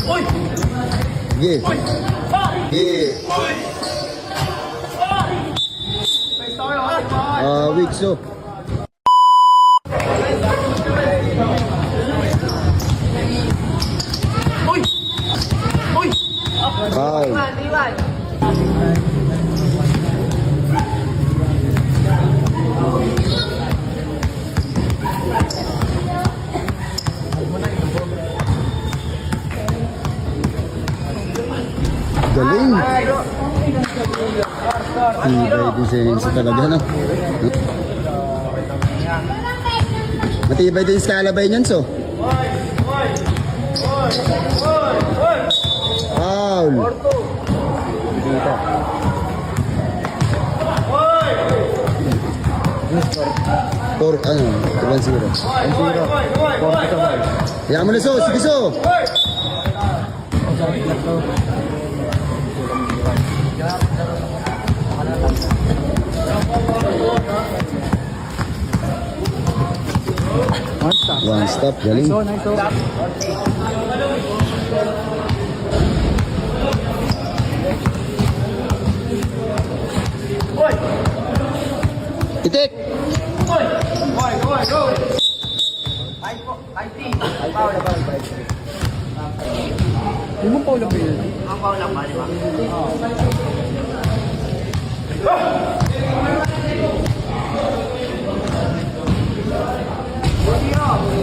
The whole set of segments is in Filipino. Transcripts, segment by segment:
Sige. Sige. Weak so. Foul. Galing. Tibay din si Enzo talaga, no? Matibay din si Calabay niyan, so. Foul. Dito. Ano? 1-0. 1-0. Kaya mo na, so. Sige, so. One stop, galing. Itik. Hindi mo Paul lang ba yun? Ang Paul lang ba, di ba?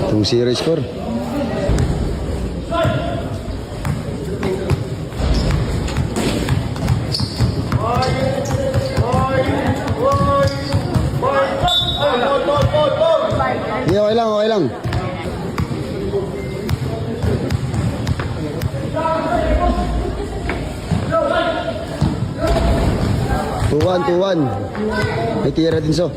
Itong series score. Hindi, okay lang, okay lang. Tuwan. May tira din, so.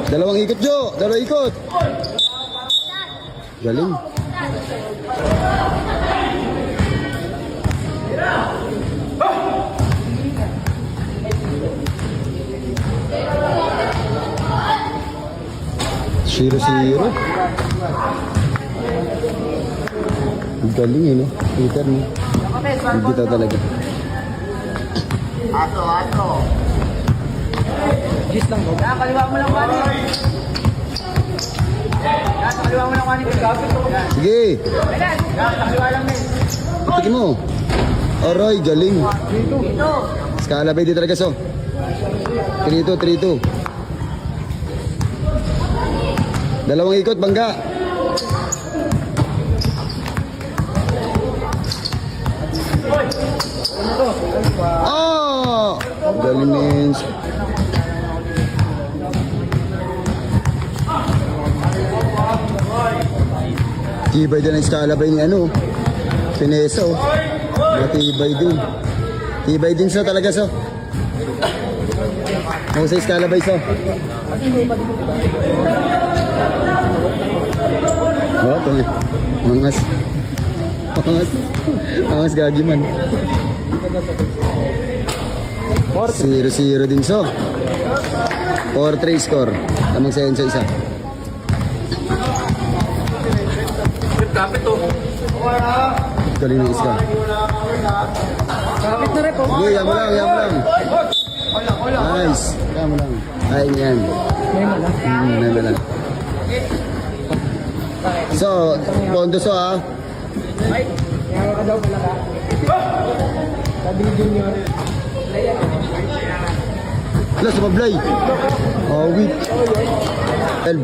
Dalawang ikot, Jo. Dalawang ikot. Galing. Zero. Galing yun, no? Peter, no? Dito talaga. Ato. Gis lang daw. Kaliwa mo lang mani. Kaliwa mo lang mani. Sige. Kaliwa lang din. Itikin mo. Aray, galing. Scalabay dito talaga, so. 3-2. Dalawang ikot, bangga. Oh! Galing means. Tibay din ang Scalabay ni ano. Pinesa, oh. Matibay din. Tibay din, so, talaga, so. Mahusay Scalabay, so. Oh, ito. Mangas gagi man. 0-0 din, so. 4-3 score. Tamang sa Enzo, isa. Kapit to. Galing ng iska. Kapit na rin po. Sige, yan mo lang. Nice. Yan mo lang. Ay, yan. May mo lang. So, pondo, so, ha. Ay, yawa ka daw pala ka. Sabi ni Junior. Wala, sumablay. Oh, weak. 12.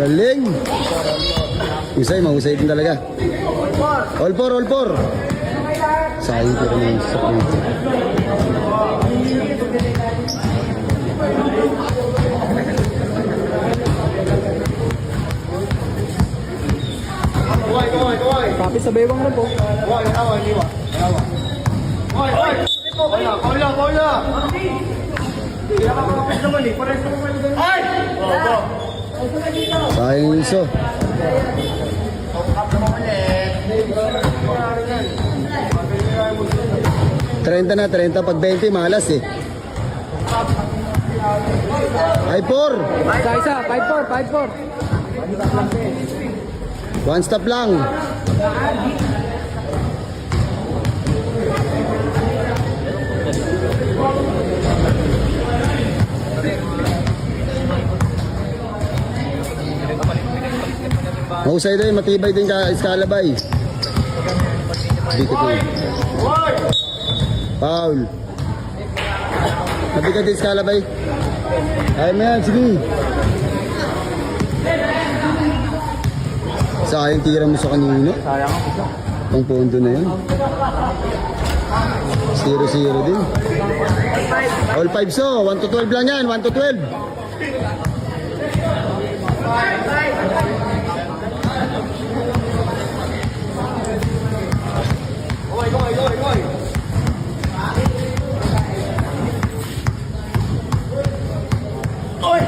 Galing. Mahusay din talaga. All four. Sayang ko rin yung sakit. Kapit sa bewang na po. Sayang yung iso. Trenta na, 30 pag 20, malas eh. Ay, 4. Isa, 5-4, 5-4. One stop lang. Mahusay din, matibay din ka Escalabay. Dito din. Foul. Mabigat din Escalabay. Ay mo yan, sige. Sayang tira mo sa kanino. Sayang ako isa. Pang pondo na yan. 0-0 din. All 5 so. 1 to 12 lang yan. 1 to 12.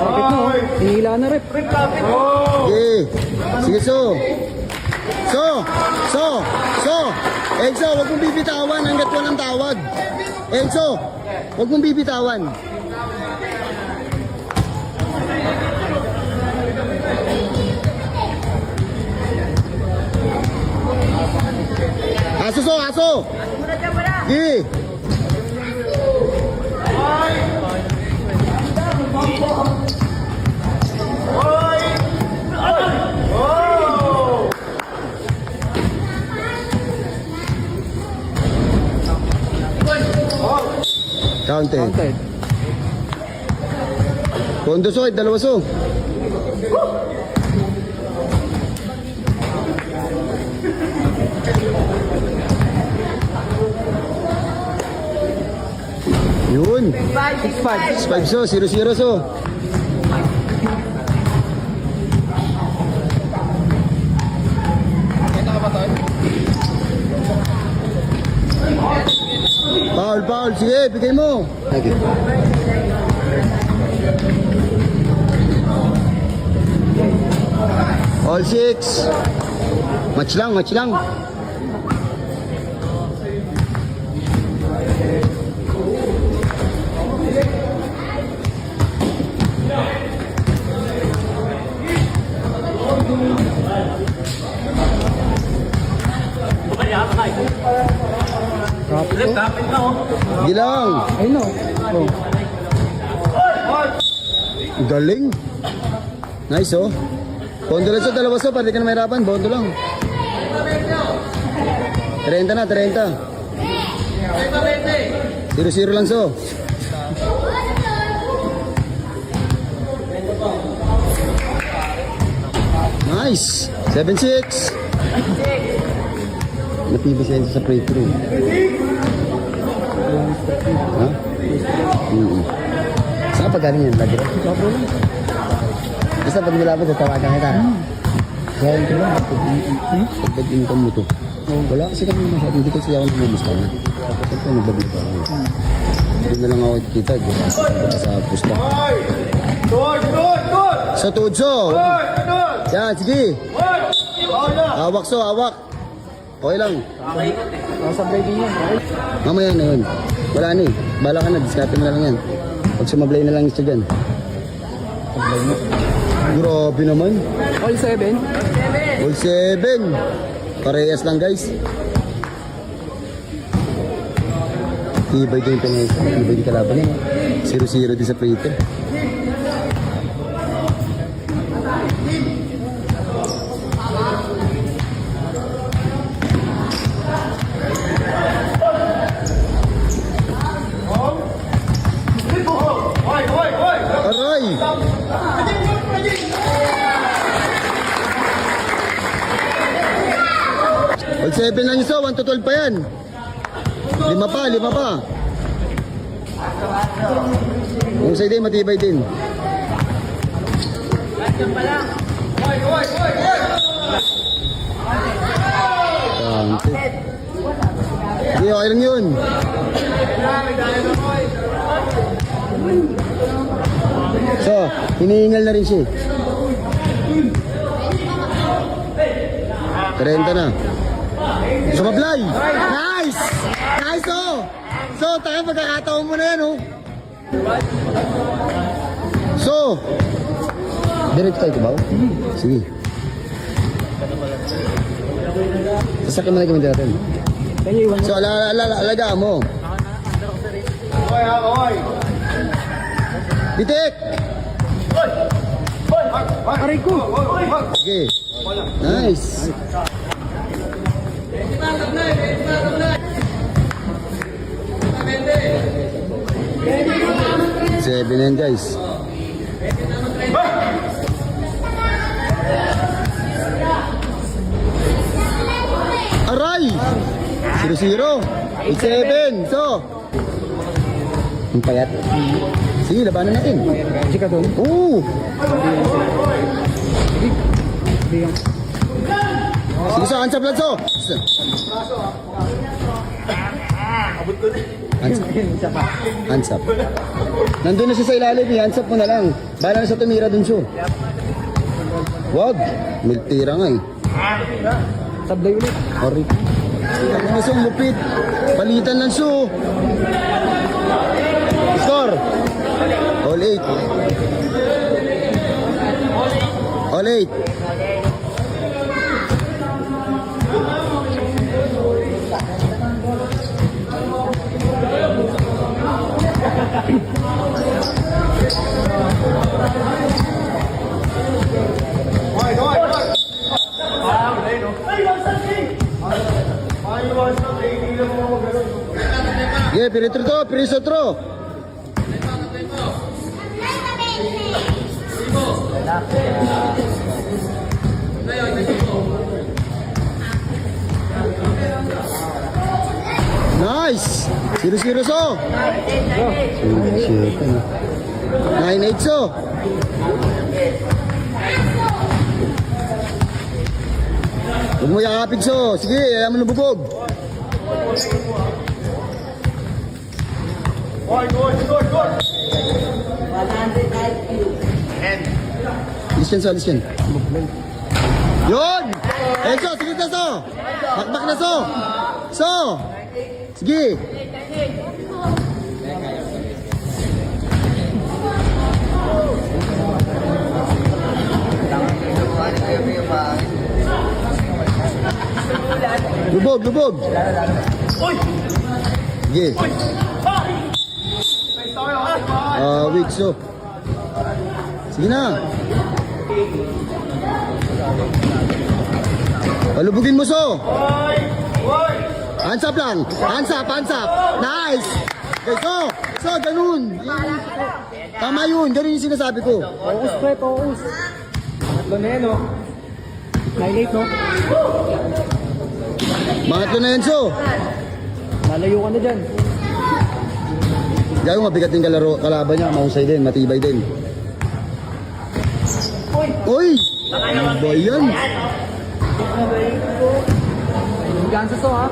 Kapit mo. Hinila na rep. Okay. Sige, so. So. Enzo, wag mong bibitawan hanggat walang tawag. Enzo, wag mong bibitawan. Aso. Sige. Counted. Counted. Pondo so, dalawa so. Yun. 6-5. 5 so, 0-0 so. Foul. Sige, bigay mo. Okay. All 6. Match lang. Rep, kapit na oh. Hindi lang. Ayun o. Oh. Galing. Nice oh. Bondo lang so, dalawa so, pwede ka na mahirapan. Bondo lang. 30 na, 30. 0-0 lang so. Nice. 7-6. Natibay siya sa free throw. Ha? Saan ka pag galing yan? Lagi rin? Basta pag nilabot, tatawagan kita. Kaya yun ko lang. Pag income mo to. Wala kasi kami masyado. Hindi kasi ako namumusta na. Siyempre nagbabli pa ako. Hindi na lang ako kita. Sa pusta. Sa tudso. Yan, sige. Hawak so, hawak. Okay lang. Sa breaking yan. Mamaya na yun. Wala na eh. Bala ka na. Discarte mo na lang yan. Pag sumablay na lang isa dyan. Grabe naman. All 7. All 7. Parehas lang guys. Tibay din yung pinesa. Tibay din kalaban yun. 0-0 din sa free throw. Aray! All 7 lang yun so, 1 to 12 pa yan. 5 pa. Yung side din, matibay din. Counted. Sige, okay lang yun. So, hinihingal na rin siya. 30 na. Sumablay! Nice! Nice, oh! So, tayo pagkakataon mo na yan, oh. So, direct tayo ba? Sige. Sasakyan mo na gawin natin. So, alagaan mo. Bitik! Aray ko! Okay. Nice. Seven yan, guys. Aray! 0-0. 8-7. So, ang payat. Sige, labanan natin. Kasi ka doon. Oo. Sige, so, hands up lang, so. Isa pa. Hands up. Nandun na siya sa ilalim, hands up mo na lang. Bahala na siya tumira dun, so. Wag. May tira nga, eh. Sablay ulit. Sorry. Ano so, lupit. Palitan lang, so. Score. All 8. All 8. Yeah, piritro to, pirisotro. Nice! 0-0 so. 9-8 so. Huwag mo yakapig so. Sige, alam mo na bubog. Listen so, listen. Yun! Enzo, sige na so. Bakbak na so. So. Sige. Lubog, lubog. Sige. Weak so. Sige na. Palubugin mo so. Hands up lang. Hands up, hands up. Nice. Okay, so, ganun. Tama yun. Ganun yung sinasabi ko. Focus pre, focus. Tatlo na yan, no? 9-8, no? Mangatlo na yan, so. Lalayo ka na dyan. Gawin mabigat din kalaban niya. Mahusay din, matibay din. Uy! Ano ba yan? Gansa so, ha?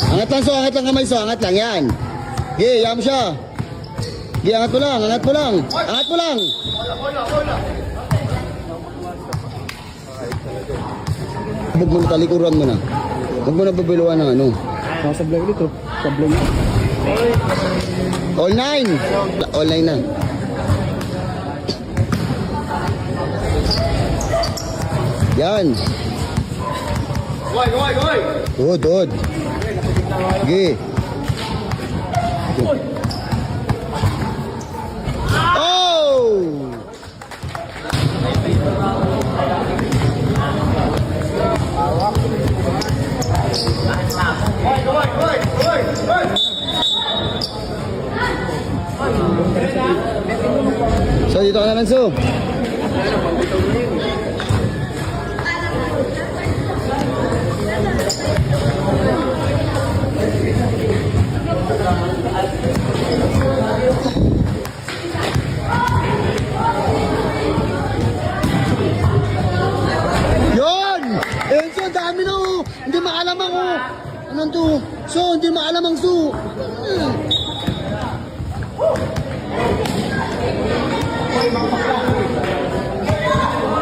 Angat lang so, angat lang kamay so, angat lang yan. Okay, yan mo siya. Okay, angat mo lang, angat mo lang. Angat mo lang. Huwag mo na talikuran mo na. Huwag mo na babiluan ng ano. Sablay ulit, oh. Sablay na. All 9. All 9 na. Yan. Good, good. Sige. Oh! So, dito ka naman, so. Ganun to. So, hindi maalam ang so.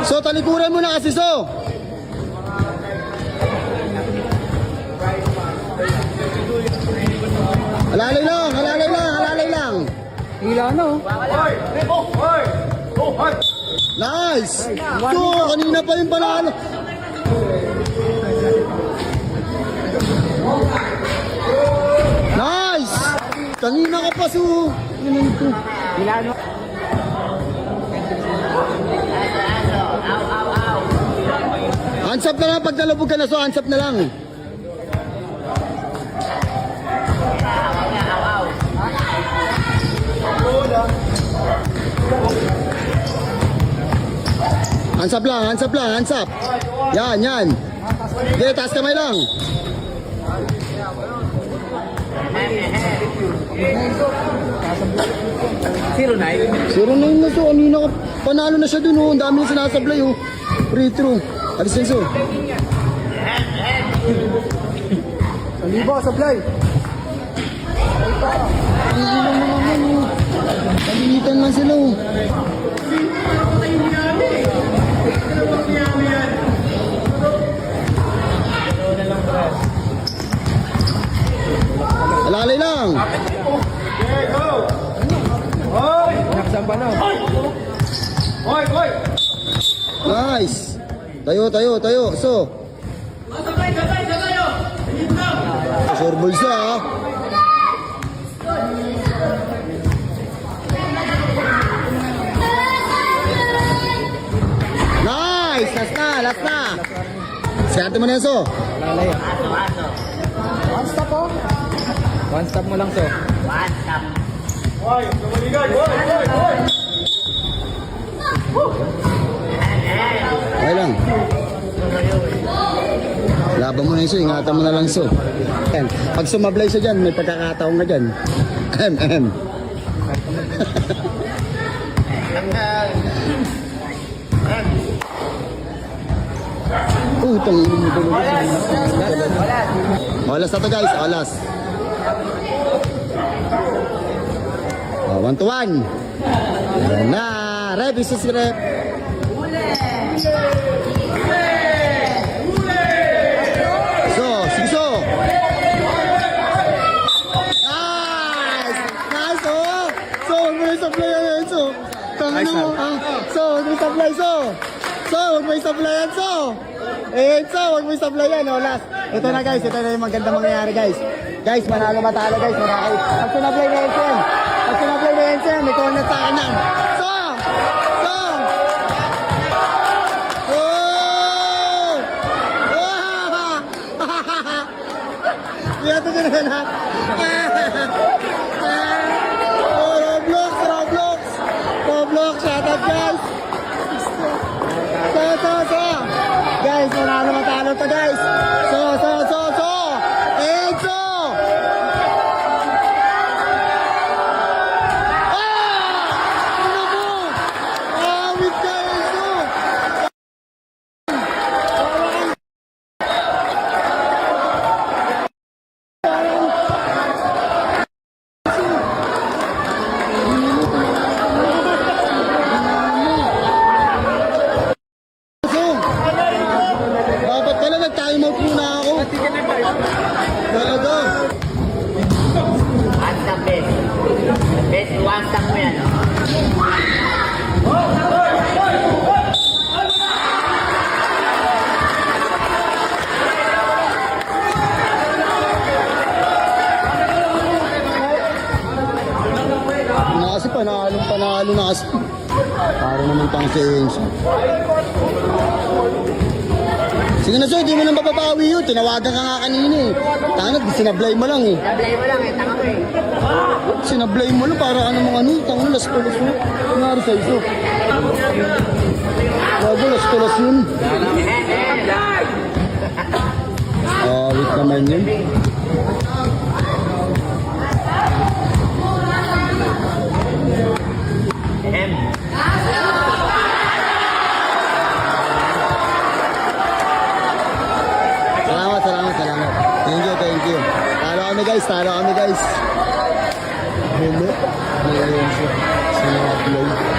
So, talikuran mo na kasi so. Halalay lang, halalay lang, halalay lang. Hila no. Nice! So, kanina pa yung panalo. Nice! Kanina ka pa so. Hila no. Hands up na lang pag nalubog ka na so, hands up na lang. Hands up lang, hands up lang, hands up. Yan, yan. Okay, taas kamay lang. Zero nine. 0-9 na so, kanina ka, panalo na siya dun oh. Ang dami na sinasablay oh. Free throw. Alis yan so. Libo, sablay. Ang ilang na naman oh. Palitan lang sila oh. Alalay lang. Nakasamba na. Nice. Tayo, tayo, tayo. So. Sure bulsa ah. Nice. Last na, last na. Sikante mo na yan, so. Lalay. One stop oh. One stop mo lang so. Okay lang. Laban mo na yun, so. Ingatan mo na lang, so. Yan. Pag sumablay siya dyan, may pagkakataon ka dyan. Utang ino mo tuloy. Olas na to guys, olas. 1 to 1. Yan na. Rep, isus rep. So, sige so. Nice! Nice oh! So, huwag mo yung supply yan so. Tama na mo. So, huwag mo yung supply so. So, huwag mo yung supply yan so. So, huwag mo yung supply yan oh. Last. Ito na guys, ito na yung maganda mangyayari guys. Guys, manalo matalo guys. Pag sumablay na yan siya. Pag sumablay na yan siya, may corner sa akin lang. So! So! Oh! Oh! Ito din na. Oh, Roblox, Roblox. Roblox, shout out guys. So. Guys, manalo matalo to guys. So. Enzo! Ano mo? Awit ka, Enzo! Dapat pala nag-time out muna ako. Talaga. One stop best. Best one stop mo yan. Na kasi panalo na kasi. Para naman pang si Enzo. Sige na so, hindi mo nang mapapawi yun. Tinawagan ka nga kanina eh. Tangat, sinablay mo lang eh. Sablay mo lang eh, tanga mo eh. Sinablay mo lang para ano mga ano. Tangat, las tulas mo. Nangyari sa iso. Bago, las tulas yun. Wait naman yun. Salamat. Thank you. kami guys, talo kami guys. Hello. Hello. Sa